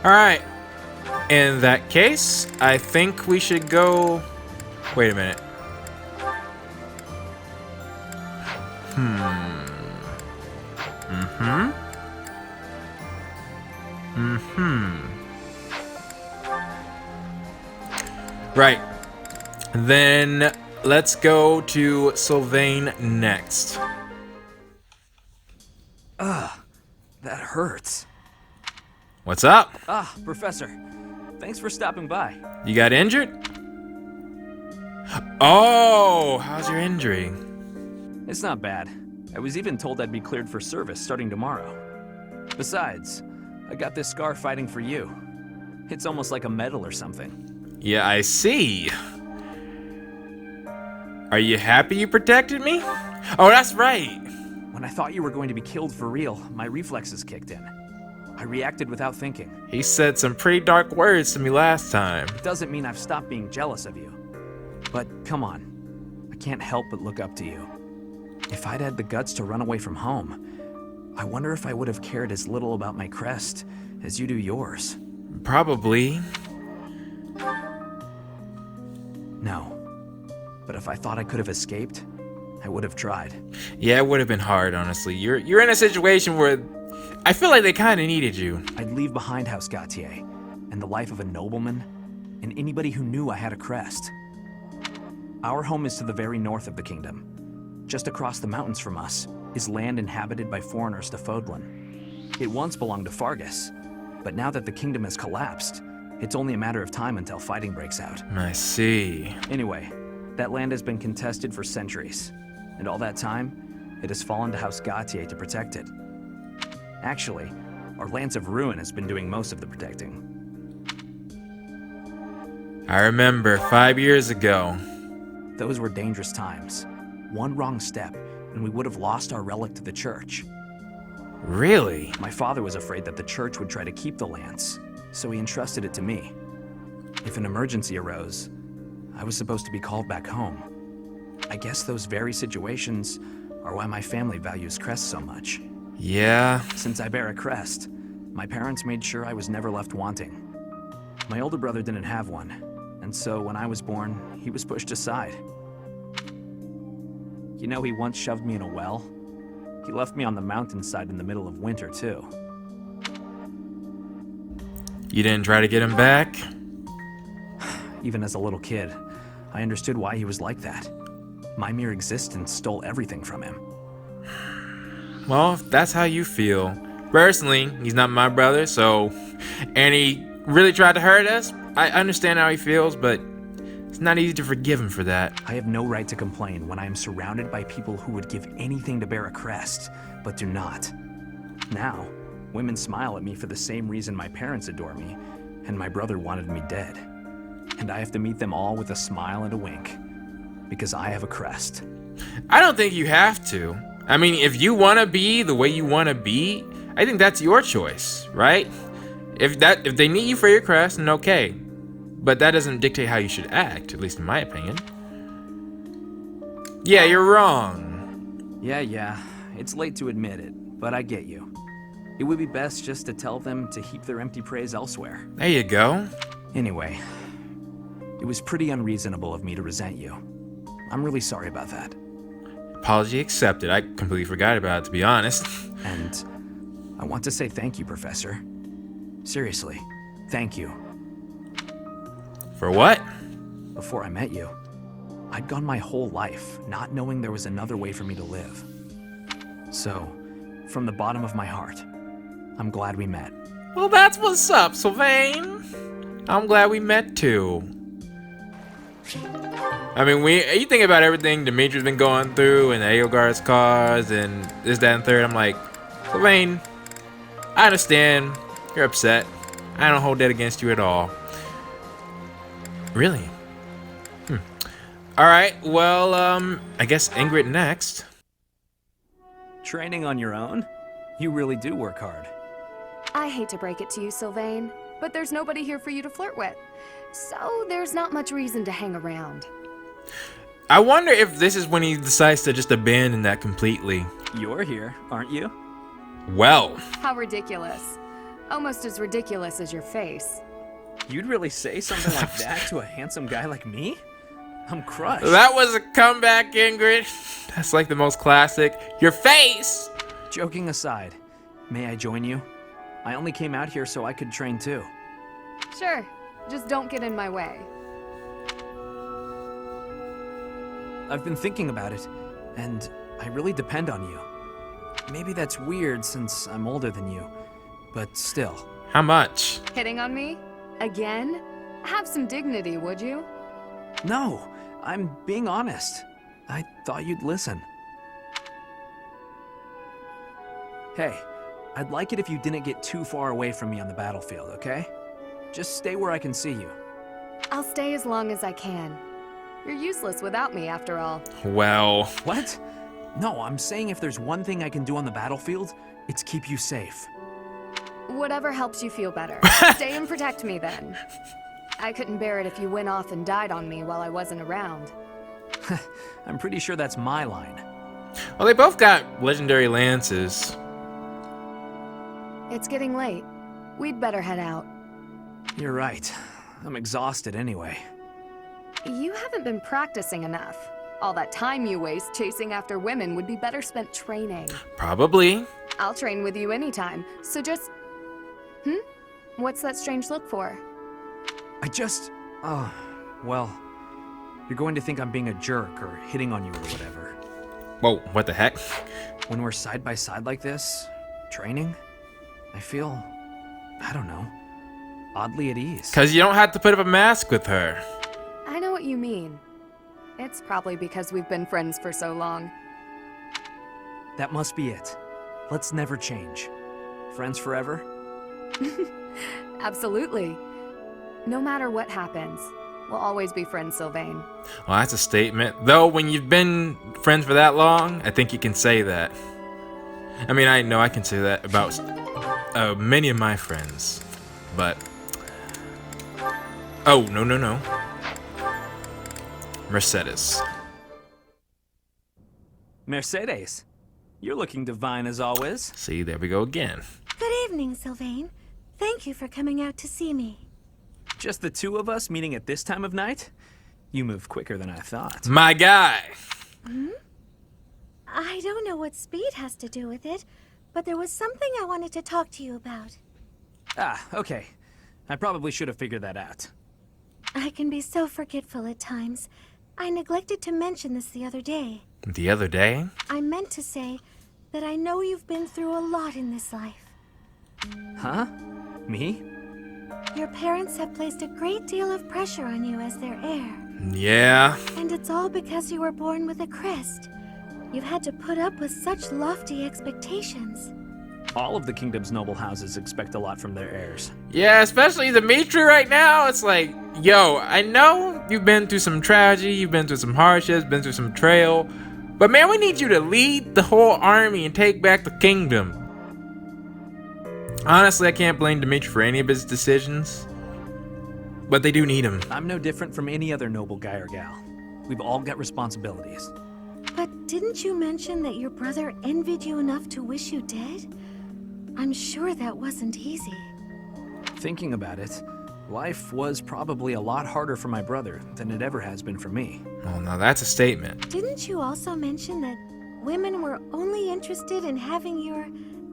Alright. In that case, I think we should go... Wait a minute. Right. Then let's go to Sylvain next. That hurts. What's up? Professor. Thanks for stopping by. You got injured? Oh, how's your injury? It's not bad. I was even told I'd be cleared for service starting tomorrow. Besides, I got this scar fighting for you. It's almost like a medal or something. Yeah, I see. Are you happy you protected me? Oh, that's right. When I thought you were going to be killed for real, my reflexes kicked in. I reacted without thinking. He said some pretty dark words to me last time. It doesn't mean I've stopped being jealous of you. But come on, I can't help but look up to you. If I'd had the guts to run away from home, I wonder if I would have cared as little about my crest as you do yours. Probably. No. But if I thought I could have escaped, I would have tried. Yeah, it would have been hard, honestly. You're in a situation where I feel like they kind of needed you. I'd leave behind House Gautier and the life of a nobleman and anybody who knew I had a crest. Our home is to the very north of the kingdom. Just across the mountains from us is land inhabited by foreigners to Fodlan. It once belonged to Fargus, but now that the kingdom has collapsed, it's only a matter of time until fighting breaks out. I see. Anyway, that land has been contested for centuries, and all that time, it has fallen to House Gautier to protect it. Actually, our Lance of Ruin has been doing most of the protecting. I remember 5 years ago. Those were dangerous times. One wrong step, and we would have lost our relic to the church. Really? My father was afraid that the church would try to keep the lance, so he entrusted it to me. If an emergency arose, I was supposed to be called back home. I guess those very situations are why my family values crests so much. Yeah. Since I bear a crest, my parents made sure I was never left wanting. My older brother didn't have one, and so when I was born, he was pushed aside. You know, he once shoved me in a well. He left me on the mountainside in the middle of winter, too. You didn't try to get him back? Even as a little kid, I understood why he was like that. My mere existence stole everything from him. Well, if that's how you feel. Personally, he's not my brother, so... And he really tried to hurt us. I understand how he feels, but it's not easy to forgive him for that. I have no right to complain when I am surrounded by people who would give anything to bear a crest, but do not. Now, women smile at me for the same reason my parents adore me, and my brother wanted me dead. And I have to meet them all with a smile and a wink, because I have a crest. I don't think you have to. I mean, if you want to be the way you want to be, I think that's your choice, right? If they need you for your crest, then okay. But that doesn't dictate how you should act, at least in my opinion. Yeah, you're wrong. Yeah, it's late to admit it, but I get you. It would be best just to tell them to heap their empty praise elsewhere. There you go. Anyway, it was pretty unreasonable of me to resent you. I'm really sorry about that. Apology accepted. I completely forgot about it, to be honest. And I want to say thank you, Professor. Seriously, thank you. For what? Before I met you, I'd gone my whole life not knowing there was another way for me to live. So, from the bottom of my heart, I'm glad we met. Well, that's what's up, Sylvain. I'm glad we met too. I mean, you think about everything Dimitri's been going through and Eogard's cause and this, that, and third. I'm like, Sylvain, I understand. You're upset. I don't hold that against you at all. Really? Alright, well, I guess Ingrid next. Training on your own? You really do work hard. I hate to break it to you, Sylvain, but there's nobody here for you to flirt with. So there's not much reason to hang around. I wonder if this is when he decides to just abandon that completely. You're here, aren't you? Well. How ridiculous. Almost as ridiculous as your face. You'd really say something like that to a handsome guy like me? I'm crushed. That was a comeback, Ingrid. That's like the most classic. Your face! Joking aside, may I join you? I only came out here so I could train too. Sure, just don't get in my way. I've been thinking about it, and I really depend on you. Maybe that's weird since I'm older than you, but still. How much? Hitting on me? Again? Have some dignity, would you? No, I'm being honest. I thought you'd listen. Hey, I'd like it if you didn't get too far away from me on the battlefield, okay? Just stay where I can see you. I'll stay as long as I can. You're useless without me, after all. Well, What? No, I'm saying if there's one thing I can do on the battlefield, it's keep you safe. Whatever helps you feel better. Stay and protect me, then. I couldn't bear it if you went off and died on me while I wasn't around. I'm pretty sure that's my line. well, they both got legendary lances. It's getting late. We'd better head out. You're right. I'm exhausted anyway. You haven't been practicing enough. All that time you waste chasing after women would be better spent training. Probably. I'll train with you anytime, so just... What's that strange look for? Well, you're going to think I'm being a jerk or hitting on you or whatever. Whoa, what the heck? When we're side by side like this, training, I feel, I don't know, oddly at ease. Because you don't have to put up a mask with her. I know what you mean. It's probably because we've been friends for so long. That must be it. Let's never change. Friends forever? Absolutely. No matter what happens, we'll always be friends, Sylvain. Well, that's a statement. Though, when you've been friends for that long, I think you can say that. I mean, I know I can say that about many of my friends. But... Oh, no. Mercedes. Mercedes, you're looking divine as always. See, there we go again. Good evening, Sylvain. Thank you for coming out to see me. Just the two of us meeting at this time of night? You move quicker than I thought. My guy! I don't know what speed has to do with it, but there was something I wanted to talk to you about. Ah, okay. I probably should have figured that out. I can be so forgetful at times. I neglected to mention this the other day. The other day? I meant to say that I know you've been through a lot in this life. Huh? Me? Your parents have placed a great deal of pressure on you as their heir. Yeah. And it's all because you were born with a crest. You've had to put up with such lofty expectations. All of the kingdom's noble houses expect a lot from their heirs. Yeah, especially Dimitri right now. It's like, yo, I know you've been through some tragedy, you've been through some hardships, been through some betrayal, but man, we need you to lead the whole army and take back the kingdom. Honestly, I can't blame Dimitri for any of his decisions, but they do need him. I'm no different from any other noble guy or gal. We've all got responsibilities. But didn't you mention that your brother envied you enough to wish you dead? I'm sure that wasn't easy. Thinking about it, life was probably a lot harder for my brother than it ever has been for me. Well, now that's a statement. Didn't you also mention that women were only interested in having your,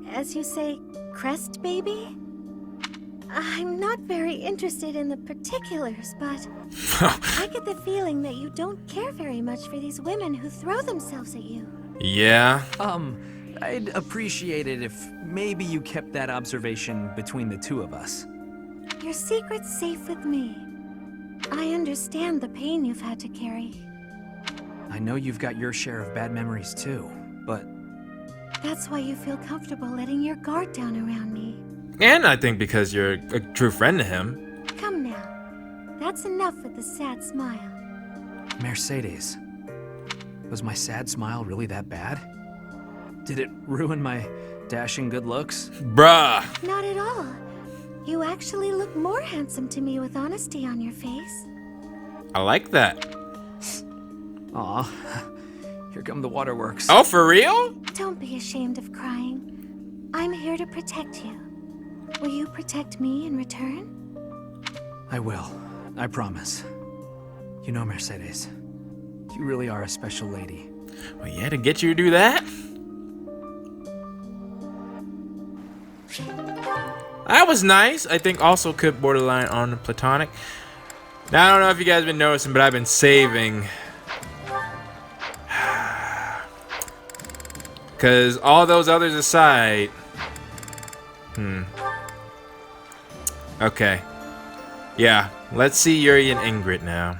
as you say, crest baby? I'm not very interested in the particulars, but I get the feeling that you don't care very much for these women who throw themselves at you. Yeah. I'd appreciate it if maybe you kept that observation between the two of us. Your secret's safe with me. I understand the pain you've had to carry. I know you've got your share of bad memories too, but... That's why you feel comfortable letting your guard down around me. And I think because you're a true friend to him. Come now. That's enough with the sad smile. Mercedes, was my sad smile really that bad? Did it ruin my dashing good looks? Bruh. Not at all. You actually look more handsome to me with honesty on your face. I like that. Aw, here come the waterworks. Oh, for real? Don't be ashamed of crying. I'm here to protect you. Will you protect me in return? I will. I promise. You know, Mercedes, you really are a special lady. Well, yeah, to get you to do that? That was nice. I think also could borderline on the platonic. Now, I don't know if you guys have been noticing, but I've been saving. Because all those others aside. Okay. Yeah, let's see Yuri and Ingrid now.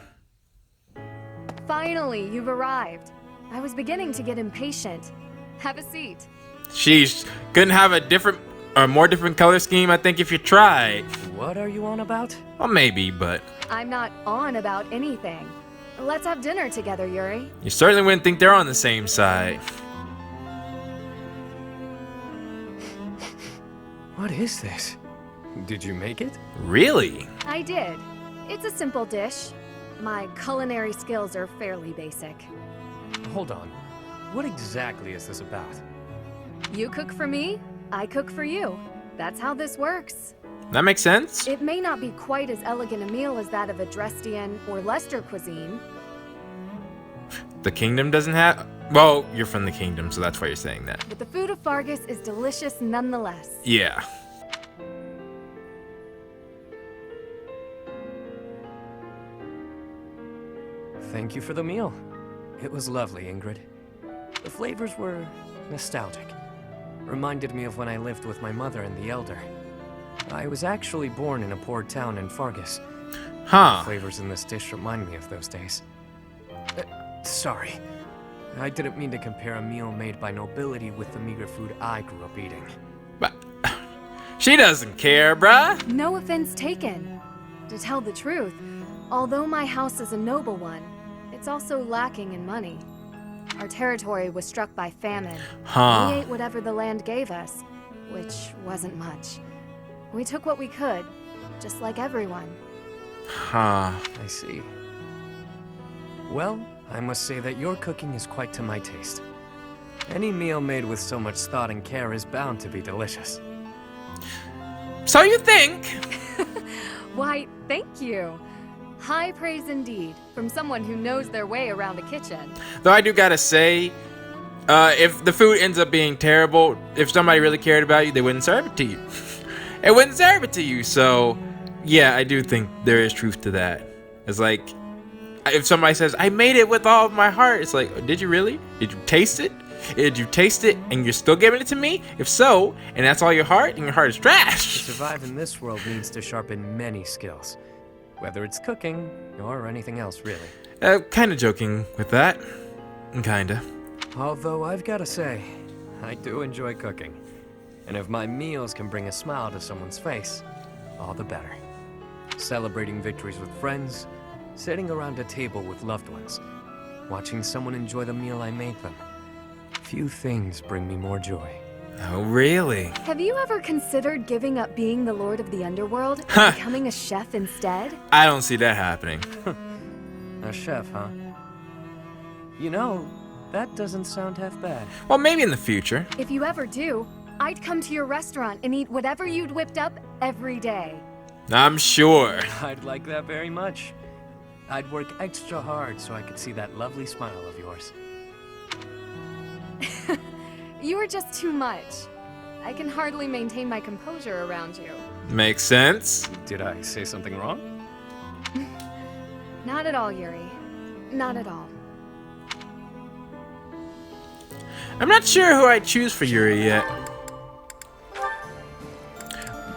Finally, you've arrived. I was beginning to get impatient. Have a seat. Sheesh, couldn't have a more different color scheme, I think, if you tried. What are you on about? Well, maybe, but I'm not on about anything. Let's have dinner together, Yuri. you certainly wouldn't think they're on the same side. What is this? Did you make it? Really? I did. It's a simple dish. My culinary skills are fairly basic. Hold on. What exactly is this about? You cook for me, I cook for you. That's how this works. That makes sense. It may not be quite as elegant a meal as that of a Dresdian or Leicester cuisine. The kingdom doesn't have... Well, you're from the kingdom, so that's why you're saying that. But the food of Fargus is delicious nonetheless. Yeah. Thank you for the meal. It was lovely, Ingrid. The flavors were nostalgic. Reminded me of when I lived with my mother and the Elder. I was actually born in a poor town in Fargus. Huh. The flavors in this dish remind me of those days. Sorry. I didn't mean to compare a meal made by nobility with the meager food I grew up eating. But she doesn't care, bruh. No offense taken. To tell the truth, although my house is a noble one, it's also lacking in money. Our territory was struck by famine. Huh. We ate whatever the land gave us, which wasn't much. We took what we could, just like everyone. Huh. I see. Well, I must say that your cooking is quite to my taste. Any meal made with so much thought and care is bound to be delicious. So you think? Why, thank you. High praise indeed, from someone who knows their way around a kitchen. Though I do gotta say, if the food ends up being terrible, if somebody really cared about you, they wouldn't serve it to you. It wouldn't serve it to you, so yeah, I do think there is truth to that. It's like, if somebody says, I made it with all of my heart, it's like, did you really? Did you taste it? Did you taste it and you're still giving it to me? If so, and that's all your heart, and your heart is To trash. survive in this world needs to sharpen many skills. Whether it's cooking, or anything else, really. Kinda joking with that. Kinda. Although I've gotta say, I do enjoy cooking. And if my meals can bring a smile to someone's face, all the better. Celebrating victories with friends, sitting around a table with loved ones, watching someone enjoy the meal I made them. Few things bring me more joy. Oh, really? Have you ever considered giving up being the Lord of the Underworld and becoming a chef instead? I don't see that happening. A chef, huh? You know, that doesn't sound half bad. Well, maybe in the future. If you ever do, I'd come to your restaurant and eat whatever you'd whipped up every day. I'm sure. I'd like that very much. I'd work extra hard so I could see that lovely smile of yours. You are just too much. I can hardly maintain my composure around you. Makes sense. Did I say something wrong? Not at all, Yuri. Not at all. I'm not sure who I'd choose for Yuri yet.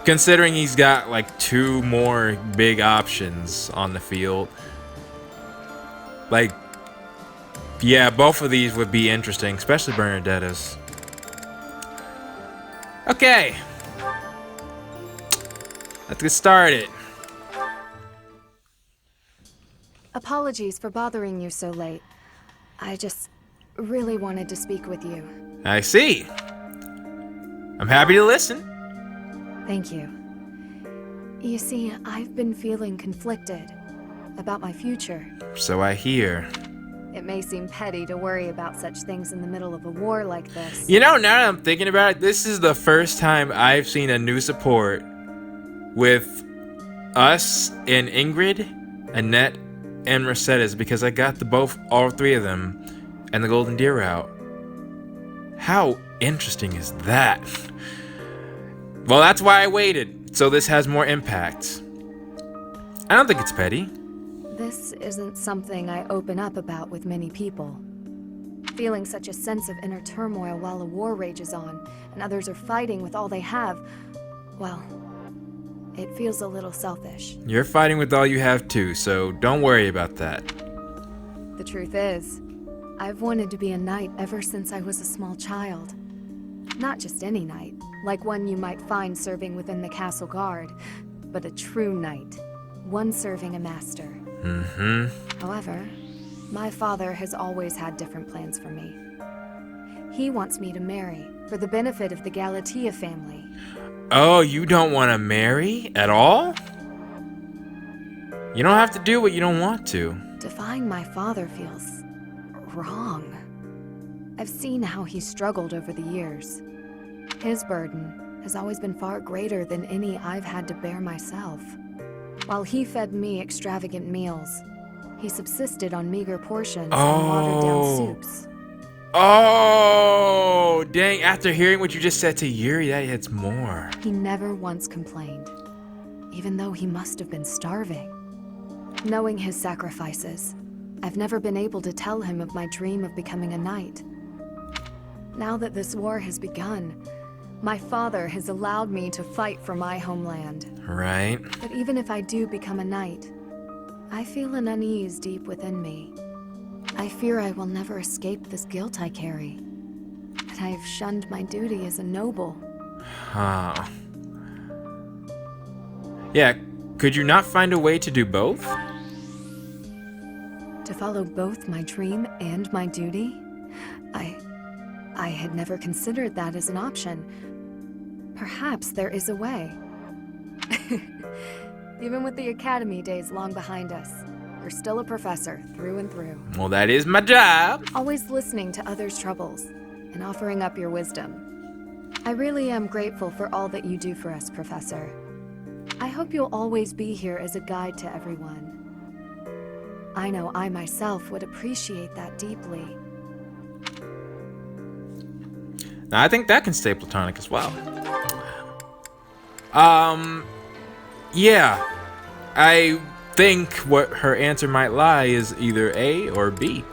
Considering he's got like 2 more big options on the field. Like, yeah, both of these would be interesting, especially Bernadetta's. Okay. Let's get started. Apologies for bothering you so late. I just really wanted to speak with you. I see. I'm happy to listen. Thank you. You see, I've been feeling conflicted about my future. So I hear. It may seem petty to worry about such things in the middle of a war like this. You know, now that I'm thinking about it, this is the first time I've seen a new support with us and Ingrid, Annette and Mercedes, because I got all three of them and the Golden Deer route. How interesting is that? Well, that's why I waited, so this has more impact. I don't think it's petty. This isn't something I open up about with many people. Feeling such a sense of inner turmoil while a war rages on, and others are fighting with all they have, well, it feels a little selfish. You're fighting with all you have too, so don't worry about that. The truth is, I've wanted to be a knight ever since I was a small child. Not just any knight, like one you might find serving within the castle guard, but a true knight, one serving a master. However, my father has always had different plans for me. He wants me to marry, for the benefit of the Galatea family. Oh, you don't want to marry at all? You don't have to do what you don't want to. Defying my father feels wrong. I've seen how he struggled over the years. His burden has always been far greater than any I've had to bear myself. While he fed me extravagant meals, he subsisted on meager portions and watered-down soups. Oh, dang. After hearing what you just said to Yuri, that hits more. He never once complained, even though he must have been starving. Knowing his sacrifices, I've never been able to tell him of my dream of becoming a knight. Now that this war has begun, my father has allowed me to fight for my homeland. Right. But even if I do become a knight, I feel an unease deep within me. I fear I will never escape this guilt I carry. That I have shunned my duty as a noble. Huh. Yeah, could you not find a way to do both? To follow both my dream and my duty? I had never considered that as an option. Perhaps there is a way. Even with the academy days long behind us, you're still a professor through and through. Well, that is my job. Always listening to others' troubles and offering up your wisdom. I really am grateful for all that you do for us, Professor. I hope you'll always be here as a guide to everyone. I know I myself would appreciate that deeply. Now, I think that can stay platonic as well. Yeah. I think what her answer might lie is either A or B.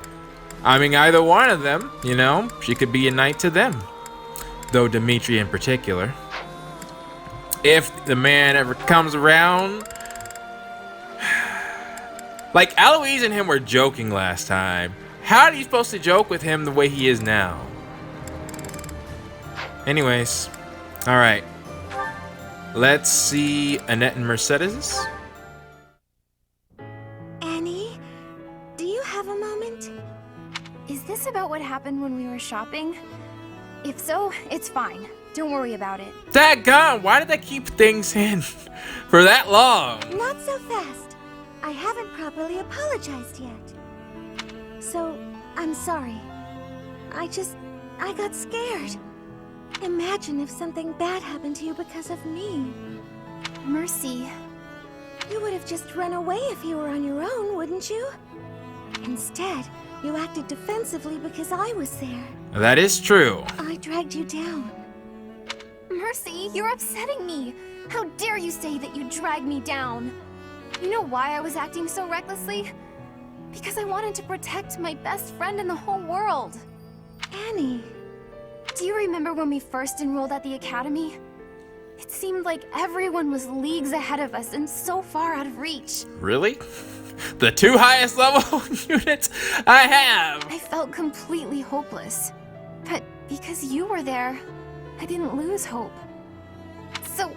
I mean, either one of them, you know, she could be a knight to them. Though Dimitri in particular. If the man ever comes around. Like, Eloise and him were joking last time. How are you supposed to joke with him the way he is now? Anyways, alright. Let's see Annette and Mercedes. Annie, do you have a moment? Is this about what happened when we were shopping? If so, it's fine. Don't worry about it. Daggone, why did they keep things in for that long? Not so fast. I haven't properly apologized yet. So, I'm sorry. I got scared. Imagine if something bad happened to you because of me. Mercy. You would have just run away if you were on your own, wouldn't you? Instead, you acted defensively because I was there. That is true. I dragged you down. Mercy, you're upsetting me. How dare you say that you dragged me down? You know why I was acting so recklessly? Because I wanted to protect my best friend in the whole world. Annie. Do you remember when we first enrolled at the academy? It seemed like everyone was leagues ahead of us and so far out of reach. Really? The 2 highest level units I have! I felt completely hopeless. But because you were there, I didn't lose hope. So,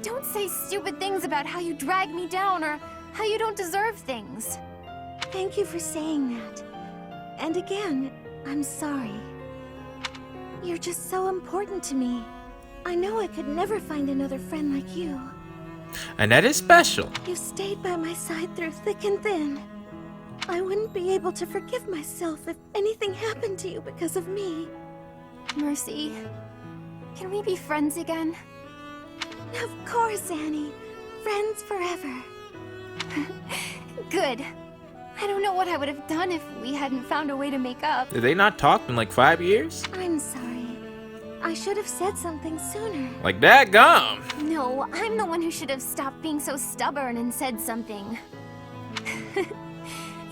don't say stupid things about how you dragged me down or how you don't deserve things. Thank you for saying that. And again, I'm sorry. You're just so important to me. I know I could never find another friend like you. Annette is special. You stayed by my side through thick and thin. I wouldn't be able to forgive myself if anything happened to you because of me. Mercy, can we be friends again? Of course, Annie. friends forever. Good. I don't know what I would have done if we hadn't found a way to make up. Did they not talk in like 5 years? I'm sorry. I should have said something sooner. Like that gum. No, I'm the one who should have stopped being so stubborn and said something.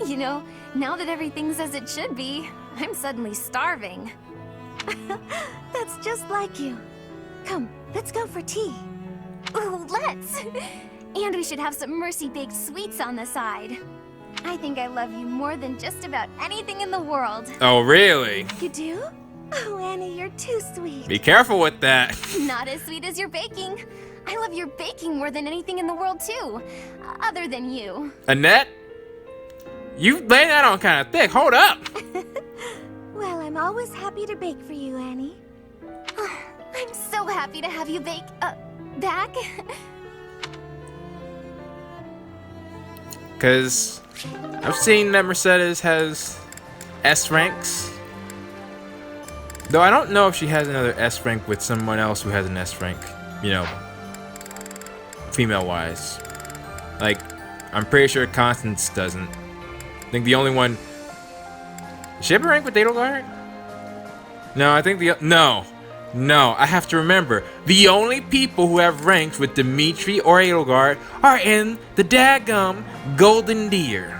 You know, now that everything's as it should be, I'm suddenly starving. That's just like you. Come, let's go for tea. Ooh, let's! And we should have some Mercy-baked sweets on the side. I think I love you more than just about anything in the world. Oh, really? You do? Oh, Annie, you're too sweet. Be careful with that. Not as sweet as your baking. I love your baking more than anything in the world, too. Other than you. Annette? You lay that on kind of thick. Hold up. Well, I'm always happy to bake for you, Annie. I'm so happy to have you back. Because I've seen that Mercedes has S ranks. Though I don't know if she has another S rank with someone else who has an S rank. You know, female-wise. Like, I'm pretty sure Constance doesn't. I think the only one... Does she have a rank with Edelgard? No, I think No, I have to remember. The only people who have ranks with Dimitri or Edelgard are in the daggum Golden Deer.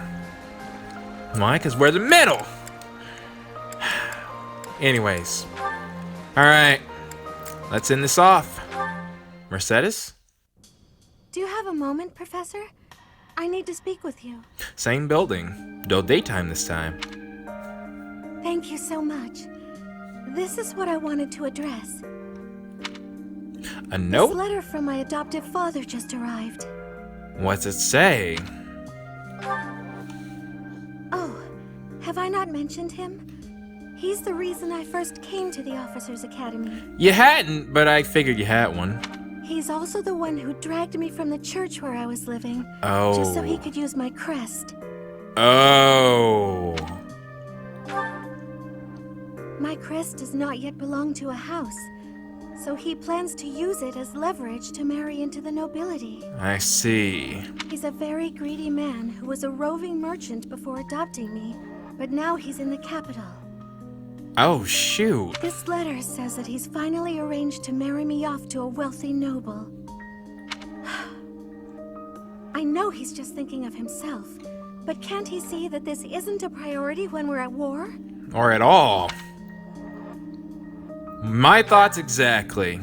Why? Because we're the middle. Anyways. Alright. Let's end this off. Mercedes? Do you have a moment, Professor? I need to speak with you. Same building. Though daytime this time. Thank you so much. This is what I wanted to address. A note? This letter from my adoptive father just arrived. What's it say? Oh, have I not mentioned him? He's the reason I first came to the Officers' Academy. You hadn't, but I figured you had one. He's also the one who dragged me from the church where I was living. Oh. Just so he could use my crest. Oh. My crest does not yet belong to a house, so he plans to use it as leverage to marry into the nobility. I see. He's a very greedy man who was a roving merchant before adopting me, but now he's in the capital. Oh, shoot. This letter says that he's finally arranged to marry me off to a wealthy noble. I know he's just thinking of himself, but can't he see that this isn't a priority when we're at war? Or at all. My thoughts exactly.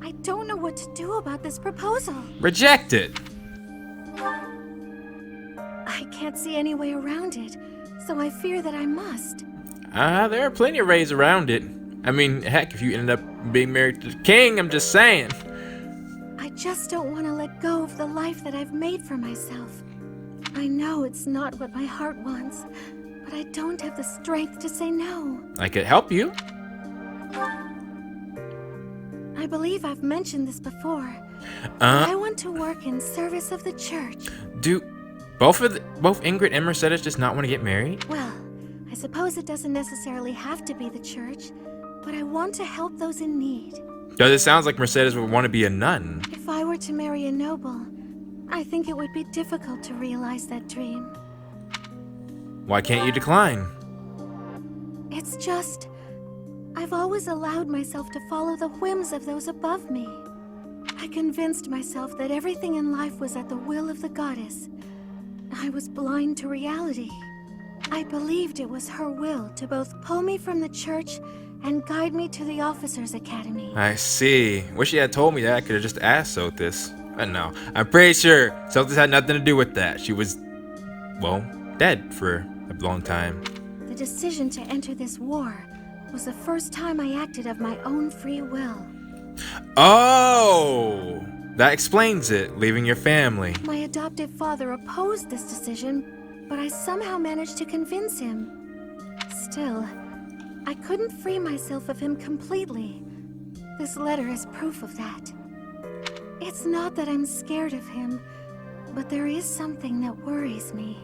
I don't know what to do about this proposal. Reject it. I can't see any way around it, so I fear that I must. There are plenty of ways around it. I mean, heck, if you ended up being married to the king, I'm just saying. I just don't want to let go of the life that I've made for myself. I know it's not what my heart wants, but I don't have the strength to say no. I could help you. I believe I've mentioned this before. I want to work in service of the church. Do both Ingrid and Mercedes just not want to get married? Well, I suppose it doesn't necessarily have to be the church, but I want to help those in need. Does it sound like Mercedes would want to be a nun? If I were to marry a noble, I think it would be difficult to realize that dream. Why can't you decline? It's just, I've always allowed myself to follow the whims of those above me. I convinced myself that everything in life was at the will of the goddess. I was blind to reality. I believed it was her will to both pull me from the church and guide me to the Officers' Academy. I see. Wish you had told me that. I could have just asked Sothis. But no, I'm pretty sure Sothis had nothing to do with that. She was, well, dead for a long time. The decision to enter this war was the first time I acted of my own free will. Oh! That explains it, leaving your family. My adoptive father opposed this decision, but I somehow managed to convince him. Still, I couldn't free myself of him completely. This letter is proof of that. It's not that I'm scared of him, but there is something that worries me.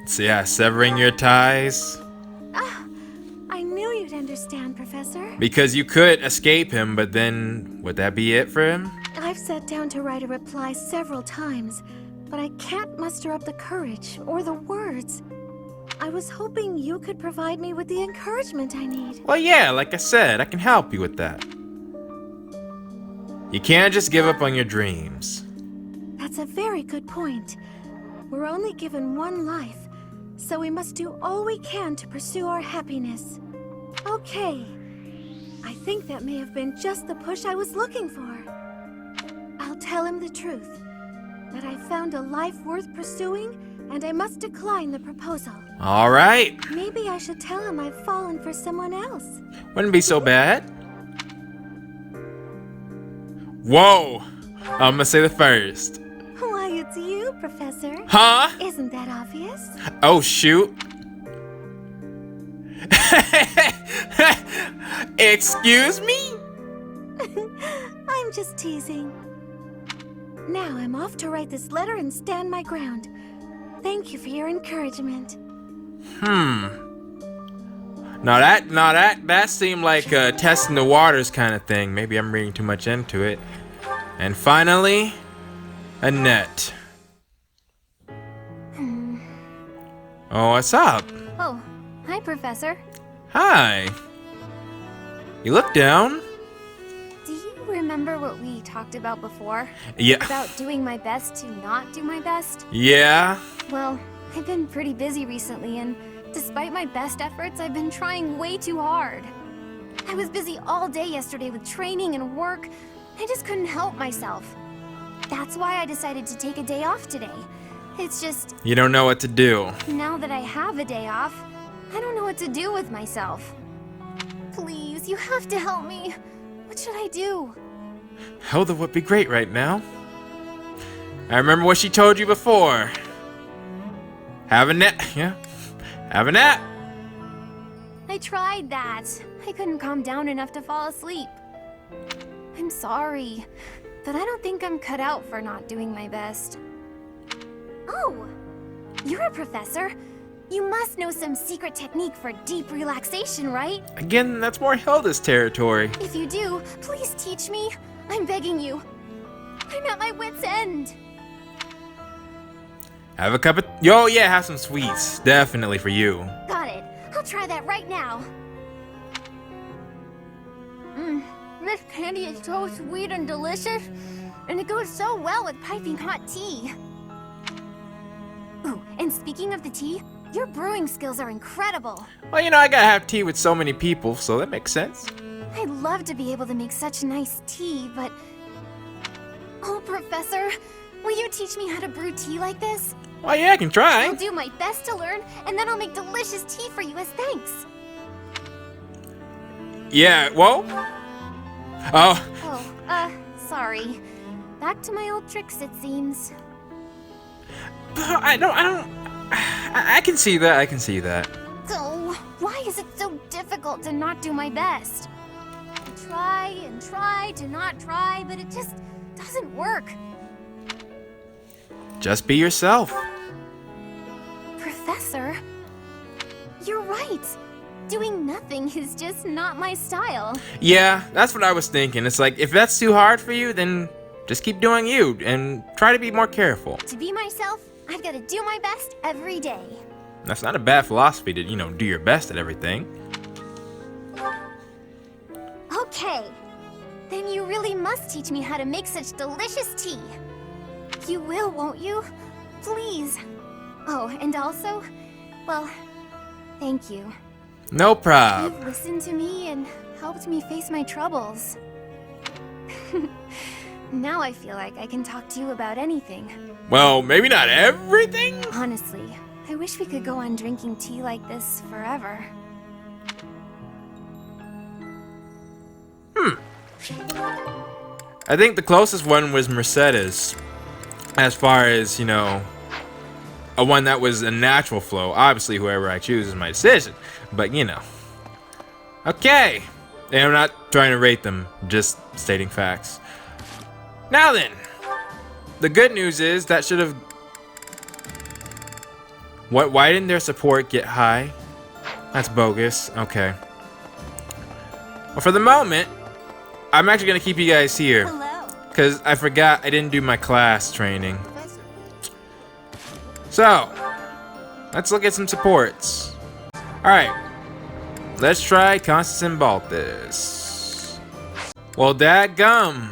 So yeah, severing your ties. I knew you'd understand. understand, Professor. Because you could escape him, but then would that be it for him? I've sat down to write a reply several times, but I can't muster up the courage or the words. I was hoping you could provide me with the encouragement I need. Well, yeah, like I said, I can help you with that. You can't just give up on your dreams. That's a very good point. We're only given one life, so we must do all we can to pursue our happiness. Okay. I think that may have been just the push I was looking for. I'll tell him the truth. That I found a life worth pursuing, and I must decline the proposal. All right. Maybe I should tell him I've fallen for someone else. Wouldn't be so bad. Whoa. I'm gonna say the first. Why, it's you, Professor. Huh? Isn't that obvious? Oh, shoot. Excuse me? I'm just teasing. Now I'm off to write this letter and stand my ground. Thank you for your encouragement. Now that seemed like a testing the waters kind of thing. Maybe I'm reading too much into it. And finally, Annette. Oh, what's up? Oh, hi, Professor. Hi. You look down. Do you remember what we talked about before? Yeah. About doing my best to not do my best? Yeah. Well, I've been pretty busy recently, and despite my best efforts, I've been trying way too hard. I was busy all day yesterday with training and work. I just couldn't help myself. That's why I decided to take a day off today. It's just, You don't know what to do. now that I have a day off, I don't know what to do with myself. Please, you have to help me. What should I do? Hilda would be great right now. I remember what she told you before. Have a nap. Yeah. Have a nap. I tried that. I couldn't calm down enough to fall asleep. I'm sorry, but I don't think I'm cut out for not doing my best. Oh, you're a professor. You must know some secret technique for deep relaxation, right? Again, that's more Hilda's territory. If you do, please teach me. I'm begging you. I'm at my wit's end. Have a cup of... Yo, yeah, have some sweets. Definitely for you. Got it. I'll try that right now. This candy is so sweet and delicious, and it goes so well with piping hot tea. Ooh, and speaking of the tea, your brewing skills are incredible. Well, you know, I gotta have tea with so many people, so that makes sense. I'd love to be able to make such nice tea, but... Oh, Professor, will you teach me how to brew tea like this? Well, yeah, I can try. I'll do my best to learn, and then I'll make delicious tea for you as thanks. Yeah, whoa. Oh, Sorry. Back to my old tricks, it seems. I can see that, I can see that. So, why is it so difficult to not do my best? I try and try to not try, but it just doesn't work. Just be yourself. Professor, you're right. Doing nothing is just not my style. Yeah, that's what I was thinking. It's like, if that's too hard for you, then just keep doing you and try to be more careful. To be myself, I've got to do my best every day. That's not a bad philosophy to, you know, do your best at everything. Okay. Then you really must teach me how to make such delicious tea. You will, won't you? Please. Oh, and also, well, thank you. No prob. You've listened to me and helped me face my troubles. Now I feel like I can talk to you about anything. Well, maybe not everything. Honestly, I wish we could go on drinking tea like this forever. I think the closest one was Mercedes. As far as, you know, a one that was a natural flow. Obviously, whoever I choose is my decision. But, you know. Okay. And I'm not trying to rate them, just stating facts. Now then. The good news is that should have... Why didn't their support get high? That's bogus. Okay. Well, for the moment, I'm actually gonna keep you guys here. Hello. Because I forgot I didn't do my class training. So, let's look at some supports. Alright. Let's try Constance Balthus. Well, dadgum.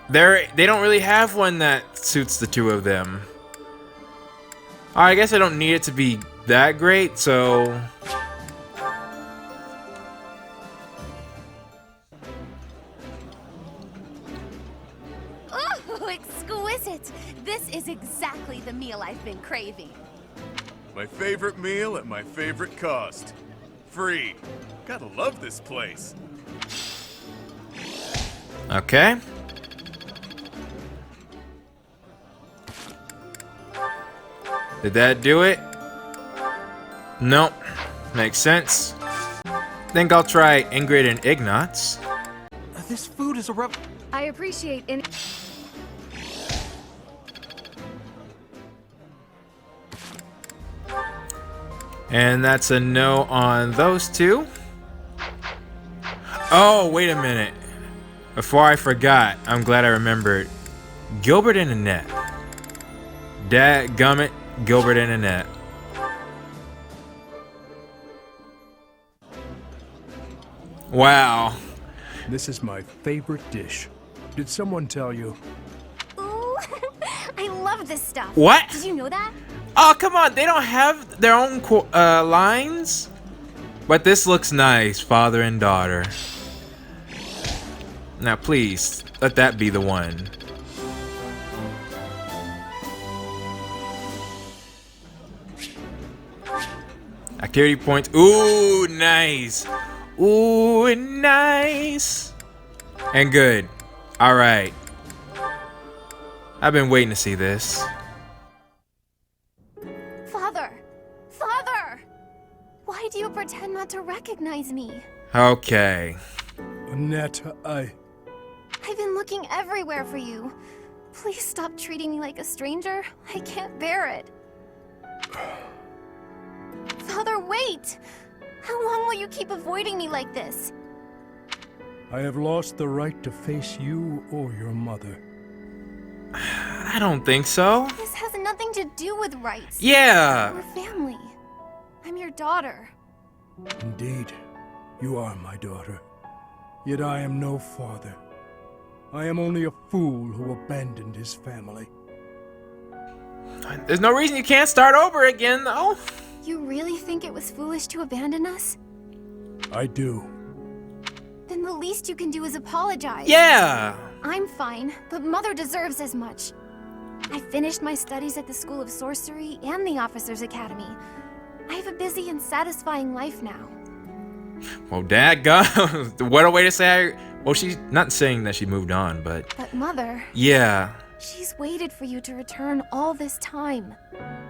They don't really have one that suits the two of them. I guess I don't need it to be that great, so... Ooh, exquisite! This is exactly the meal I've been craving. My favorite meal at my favorite cost. Free. Gotta love this place. Okay. Did that do it? Nope. Makes sense. Think I'll try Ingrid and Ignatz. This food is a rub. I appreciate any. And that's a no on those two. Oh, wait a minute. Before I forgot, I'm glad I remembered. Gilbert and Annette. Dadgummit, Gilbert and Annette. Wow. This is my favorite dish. Did someone tell you? Ooh, I love this stuff. What? Did you know that? Oh, come on. They don't have their own lines? But this looks nice, father and daughter. Now, please, let that be the one. Activity points. Ooh, nice. Ooh, nice. And good. All right. I've been waiting to see this. Father! Father! Why do you pretend not to recognize me? Okay. Annette, I've been looking everywhere for you. Please stop treating me like a stranger. I can't bear it. Father, wait! How long will you keep avoiding me like this? I have lost the right to face you or your mother. I don't think so. This has nothing to do with rights. Yeah. We're family. I'm your daughter. Indeed, you are my daughter. Yet I am no father. I am only a fool who abandoned his family. There's no reason you can't start over again, though. You really think it was foolish to abandon us? I do. Then the least you can do is apologize. Yeah. I'm fine, but Mother deserves as much. I finished my studies at the School of Sorcery and the Officers' Academy. I have a busy and satisfying life now. Well, dadgum. What a way to say well, she's not saying that she moved on, but... But Mother... Yeah. She's waited for you to return all this time,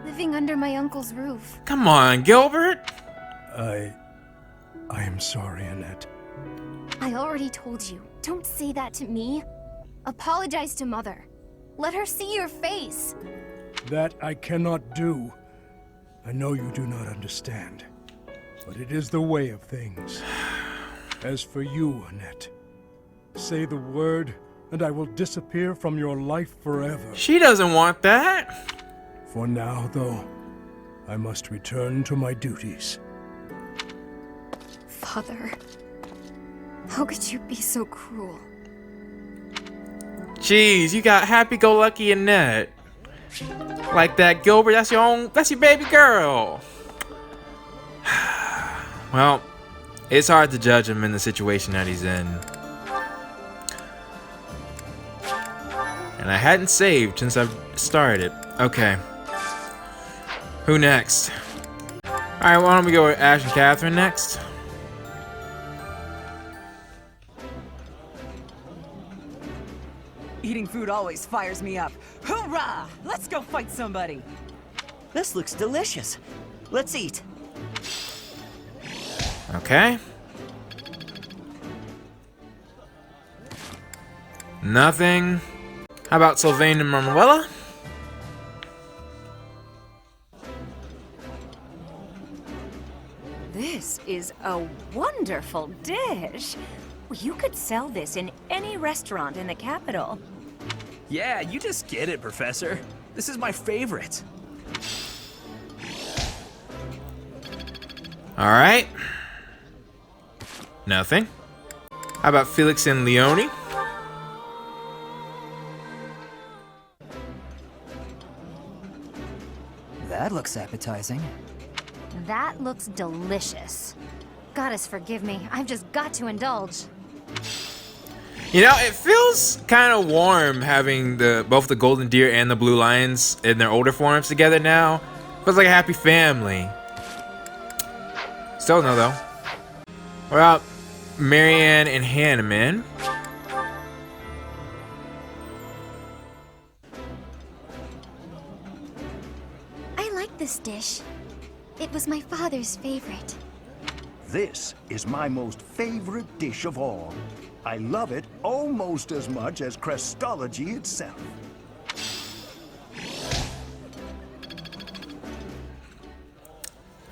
living under my uncle's roof. Come on, Gilbert. I am sorry, Annette. I already told you. Don't say that to me. Apologize to Mother. Let her see your face. That I cannot do. I know you do not understand, but it is the way of things. As for you, Annette, say the word, and I will disappear from your life forever. She doesn't want that. For now, though, I must return to my duties. Father, how could you be so cruel? Jeez, you got happy-go-lucky Annette. Like that, Gilbert, that's your baby girl. Well, it's hard to judge him in the situation that he's in. And I hadn't saved since I've started. Okay. Who next? Alright, why don't we go with Ash and Catherine next? Eating food always fires me up. Hoorah! Let's go fight somebody! This looks delicious. Let's eat. Okay. Nothing. How about Sylvain and Manuela? This is a wonderful dish. You could sell this in any restaurant in the capital. Yeah, you just get it, Professor. This is my favorite. Alright. Nothing. How about Felix and Leone? That looks appetizing. That looks delicious. Goddess forgive me, I've just got to indulge. You know, it feels kind of warm having both the golden deer and the blue lions in their older forms together now. Feels like a happy family. Still no, though. What about Marianne and Hanneman? I like this dish. It was my father's favorite. This is my most favorite dish of all. I love it almost as much as Crestology itself.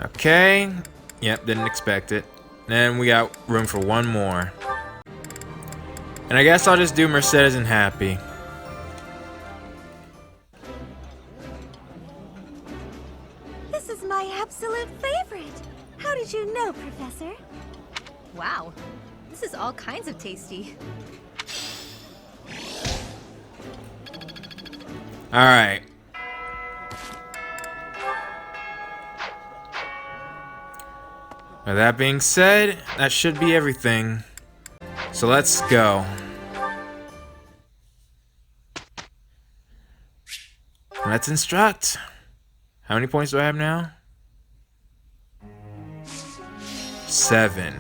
Okay. Yep, didn't expect it. Then we got room for one more. And I guess I'll just do Mercedes and Happy. This is my absolute favorite. How did you know, Professor? Wow, this is all kinds of tasty. Alright. With that being said, that should be everything. So let's go. Let's instruct. How many points do I have now? 7.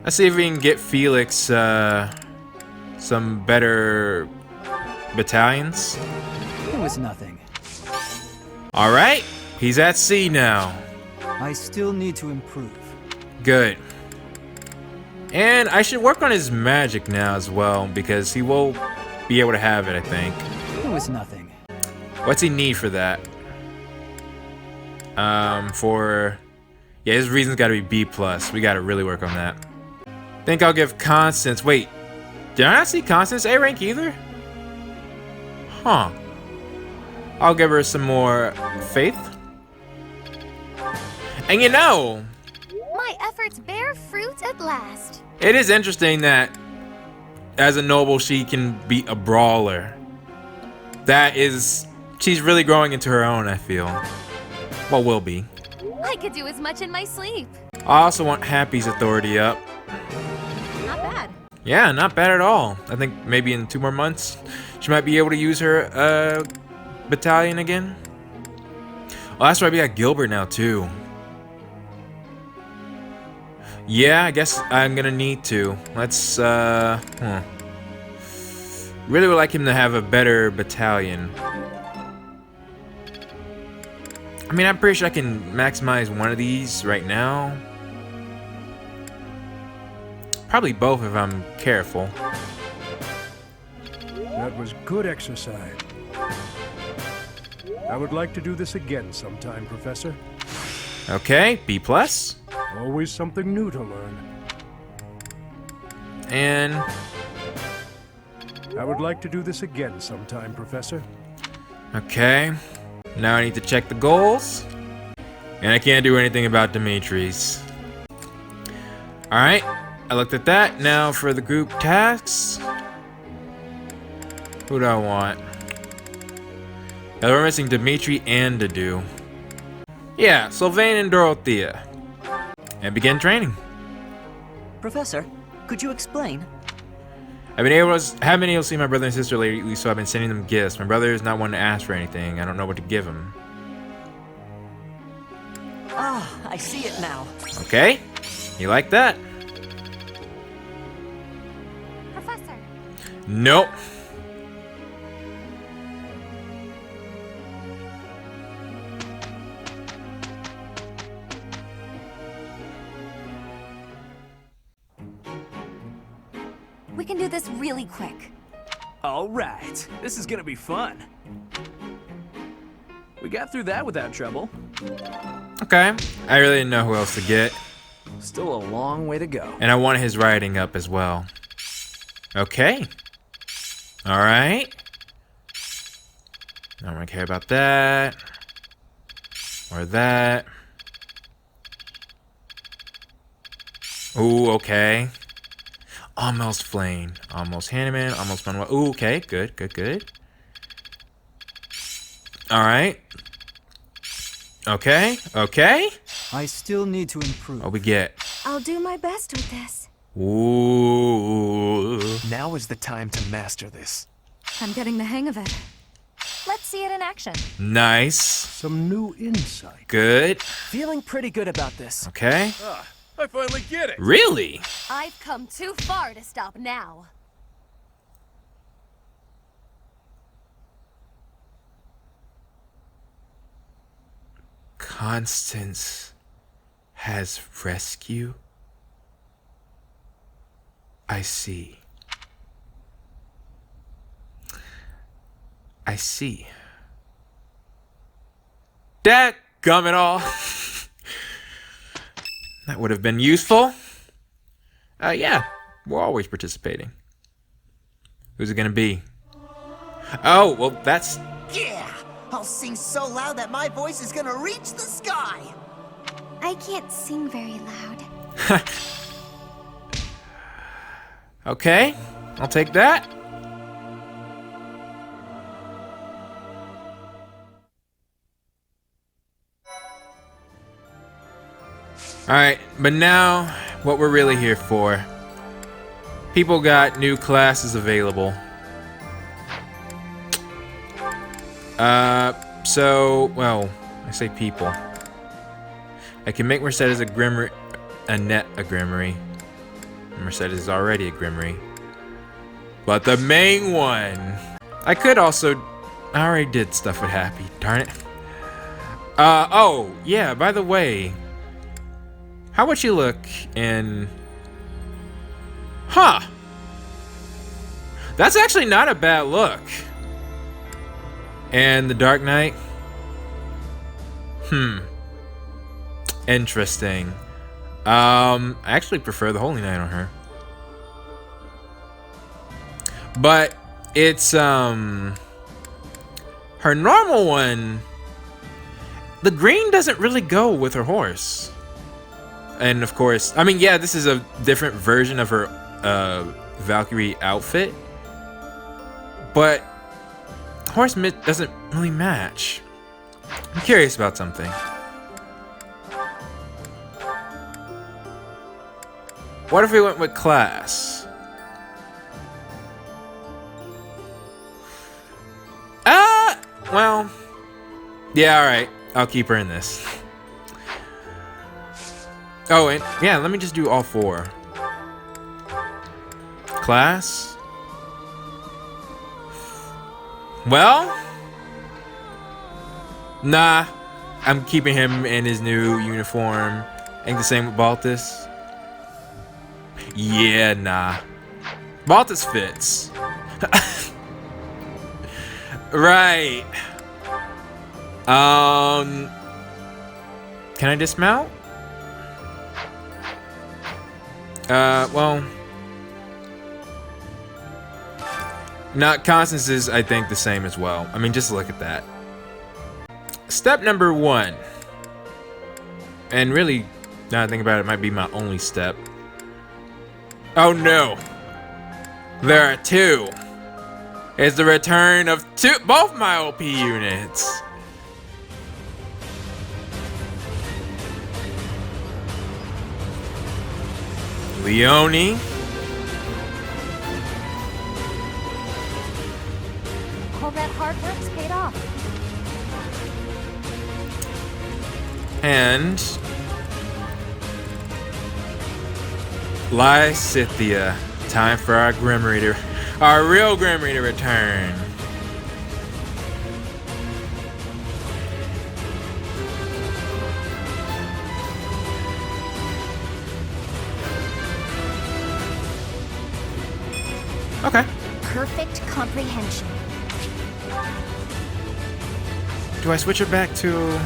Let's see if we can get Felix some better battalions. It was nothing. Alright, he's at sea now. I still need to improve. Good. And I should work on his magic now as well, because he will be able to have it, I think. It was nothing. What's he need for that? Yeah, his reason's gotta be B+. We gotta really work on that. Think I'll give Constance... Wait, did I not see Constance A rank either? Huh. I'll give her some more faith. And you know... My efforts bear fruit at last. It is interesting that as a noble she can beat a brawler. That is... She's really growing into her own, I feel. Well, will be. I could do as much in my sleep. I also want Happy's authority up. Not bad. Yeah, not bad at all. I think maybe in 2 more months, she might be able to use her battalion again. Oh, that's right, we got Gilbert now too. Yeah, I guess I'm gonna need to. Let's, Really would like him to have a better battalion. I mean, I'm pretty sure I can maximize one of these right now. Probably both if I'm careful. That was good exercise. I would like to do this again sometime, Professor. Okay, B+. Always something new to learn. And... I would like to do this again sometime, Professor. Okay. Now I need to check the goals. And I can't do anything about Dimitri's. Alright, I looked at that. Now for the group tasks. Who do I want? Yeah, we're missing Dimitri and Dadu. Yeah, Sylvain and Dorothea. And begin training. Professor, could you explain? Haven't been able to see my brother and sister lately, so I've been sending them gifts. My brother is not one to ask for anything. I don't know what to give him. Ah, I see it now. Okay, you like that? Professor. Nope. We can do this really quick. All right, this is gonna be fun. We got through that without trouble. Okay. I really didn't know who else to get. Still a long way to go. And I wanted his writing up as well. Okay. Alright. I don't really care about that. Or that. Ooh, okay. Almost Flame. Almost Hanneman. Almost Manuel. Ooh, okay. Good, good, good. Alright. Okay, okay. I still need to improve. What we get? I'll do my best with this. Ooh. Now is the time to master this. I'm getting the hang of it. Let's see it in action. Nice. Some new insight. Good. Feeling pretty good about this. Okay. I finally get it. Really? I've come too far to stop now. Constance has rescue? I see. I see. That gum it all. That would have been useful. Yeah, we're always participating. Who's it gonna be? Oh, well, that's... Yeah! I'll sing so loud that my voice is gonna reach the sky! I can't sing very loud. Okay, I'll take that. Alright, but now, what we're really here for. People got new classes available. Well, I say people. I can make Mercedes a Grimmery, Annette a Grimmery. Mercedes is already a Grimmery. But the main one, I could also, I already did stuff with Happy, darn it. Oh, yeah, by the way, how would you look in, huh? That's actually not a bad look. And the Dark Knight? Interesting. I actually prefer the Holy Knight on her. But it's her normal one, the green doesn't really go with her horse. And of course, I mean, yeah, this is a different version of her Valkyrie outfit, but horse doesn't really match. I'm curious about something. What if we went with class? Well, yeah, alright. I'll keep her in this. Oh, and yeah, let me just do all four. Class? Well? Nah. I'm keeping him in his new uniform. Ain't the same with Baltus. Yeah, nah. Baltus fits. Right. Can I dismount? Well. Not Constance is, I think, the same as well. I mean, just look at that. Step number 1. And really, now that I think about it, it might be my only step. Oh no. There are 2. It's the return of both my OP units. Leone. All that hard work's paid off. And Lysithia. Time for our Grimmery to, our real Grimmery to return. Okay. Perfect comprehension. Do I switch it back to...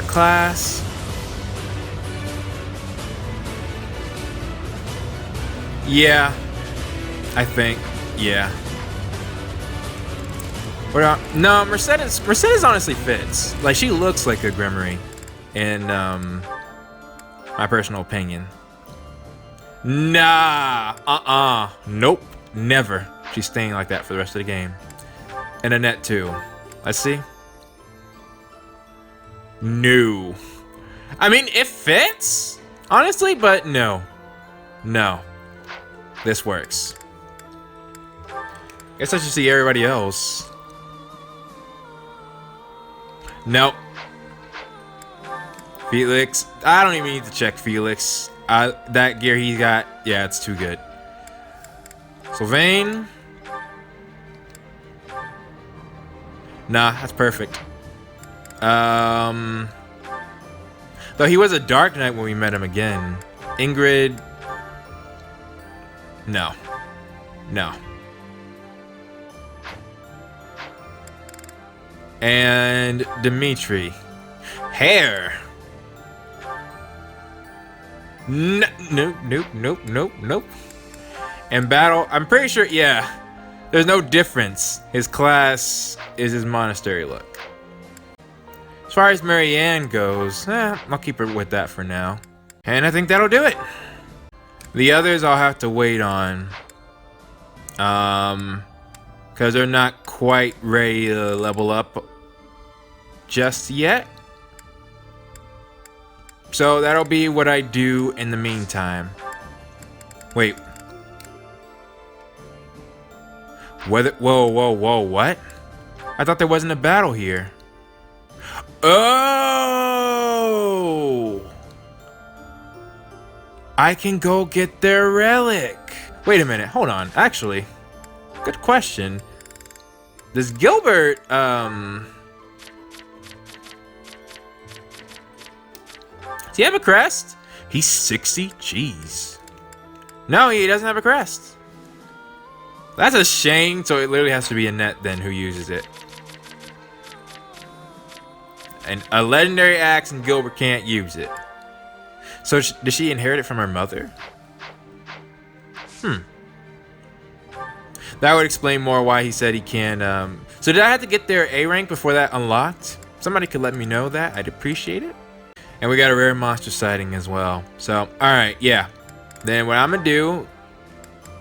class. Yeah, I think, yeah. No, Mercedes honestly fits. Like, she looks like a Grimoire, in my personal opinion. Nah, nope, never. She's staying like that for the rest of the game. And Annette too. Let's see. No. I mean, it fits, honestly, but no. No. This works. Guess I should see everybody else. Nope. Felix. I don't even need to check Felix. That gear he got, yeah, it's too good. Sylvain. Nah, that's perfect. Though he was a Dark Knight when we met him again. Ingrid. No. No. And Dimitri. Hair. Nope, nope, nope, nope, nope. And Battle, I'm pretty sure, yeah. There's no difference. His class is his Monastery look. As far as Marianne goes, I'll keep her with that for now. And I think that'll do it. The others I'll have to wait on. Because they're not quite ready to level up just yet. So that'll be what I do in the meantime. Wait. Whoa, what? I thought there wasn't a battle here. Oh! I can go get their relic. Wait a minute, hold on. Actually, good question. Does Gilbert, does he have a crest? He's 60? Jeez. No, he doesn't have a crest. That's a shame, so it literally has to be Annette then who uses it. And a legendary axe and Gilbert can't use it. So does she inherit it from her mother? That would explain more why he said he can. So did I have to get their A rank before that unlocked? Somebody could let me know that. I'd appreciate it. And we got a rare monster sighting as well. So, alright, yeah. Then what I'm going to do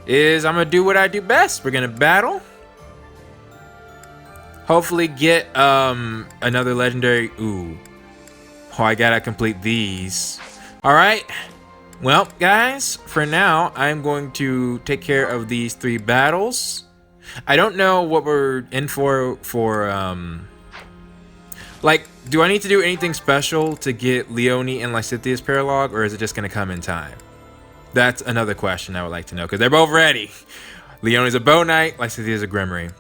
is I'm going to do what I do best. We're going to battle. Hopefully get another legendary. Ooh. Oh, I got to complete these. Alright. Well, guys, for now, I'm going to take care of these 3 battles. I don't know what we're in for like, do I need to do anything special to get Leonie and Lysithia's paralog, or is it just going to come in time? That's another question I would like to know, because they're both ready. Leonie's a bow knight, Lysithia's a Grimoire.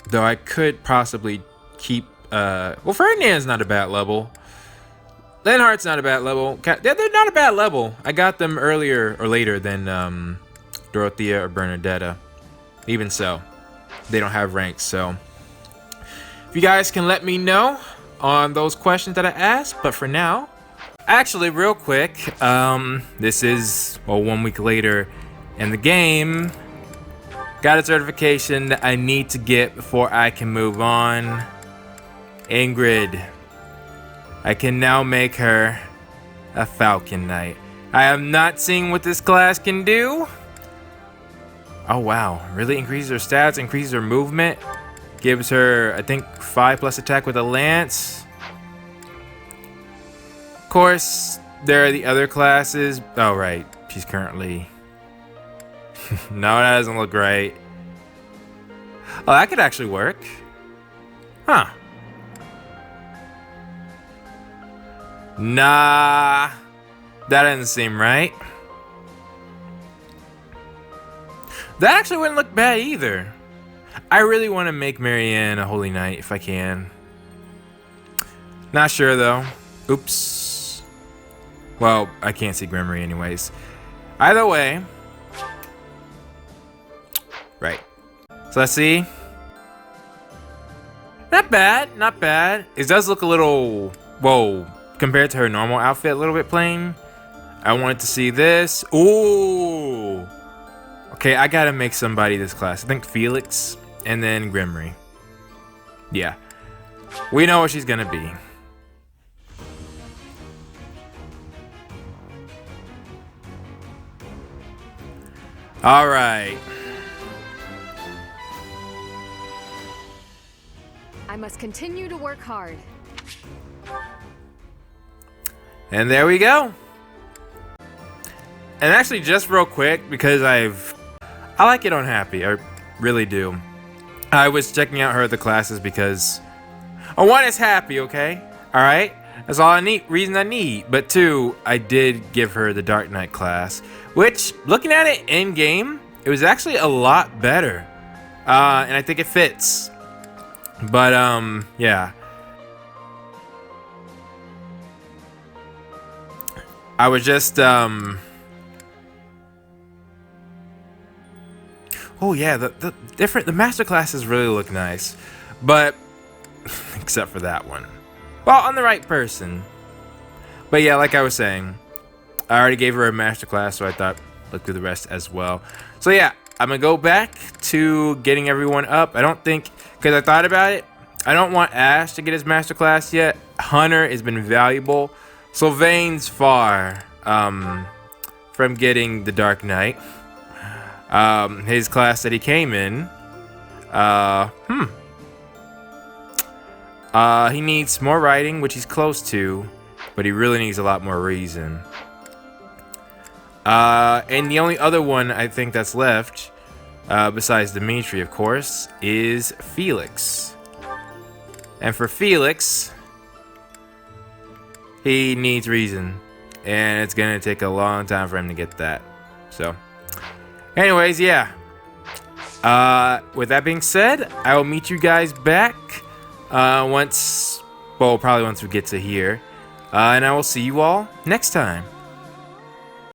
Though I could possibly keep, well, Ferdinand's not a bad level. Lenhart's not a bad level. They're not a bad level. I got them earlier or later than Dorothea or Bernadetta. Even so, they don't have ranks, so if you guys can let me know on those questions that I asked. But for now, actually, real quick, this is, well, 1 week later in the game. Got a certification that I need to get before I can move on. Ingrid. I can now make her a Falcon Knight. I have not seen what this class can do. Oh wow, really increases her stats, increases her movement. Gives her, I think, 5+ attack with a lance. Of course, there are the other classes. Oh right, she's currently... No, that doesn't look right. Oh, that could actually work. Huh. Nah, that doesn't seem right. That actually wouldn't look bad either. I really want to make Marianne a Holy Knight if I can. Not sure though. Oops. Well, I can't see Grimoire anyways. Either way. Right. So let's see. Not bad, not bad. It does look a little Whoa, compared to her normal outfit, a little bit plain. I wanted to see this. Ooh. Okay, I gotta make somebody this class. I think Felix and then Grimry. Yeah. We know what she's gonna be. All right. I must continue to work hard. And there we go. And actually, just real quick, because I like it on Happy. I really do. I was checking out her other classes because, one, it's Happy, okay? All right? That's all reason I need. But two, I did give her the Dark Knight class, which, looking at it in game, it was actually a lot better. And I think it fits. But yeah. I was just oh yeah, the master classes really look nice, but except for that one. Well, on the right person. But yeah, like I was saying, I already gave her a master class, so I thought look through the rest as well. So yeah, I'm gonna go back to getting everyone up. I don't think, because I thought about it, I don't want Ash to get his master class yet. Hunter has been valuable. Sylvain's far from getting the Dark Knight. His class that he came in, he needs more writing, which he's close to, but he really needs a lot more reason. And the only other one I think that's left, besides Dimitri, of course, is Felix. And for Felix, he needs reason, and it's gonna take a long time for him to get that. So anyways, yeah. With that being said, I will meet you guys back probably once we get to here. And I will see you all next time.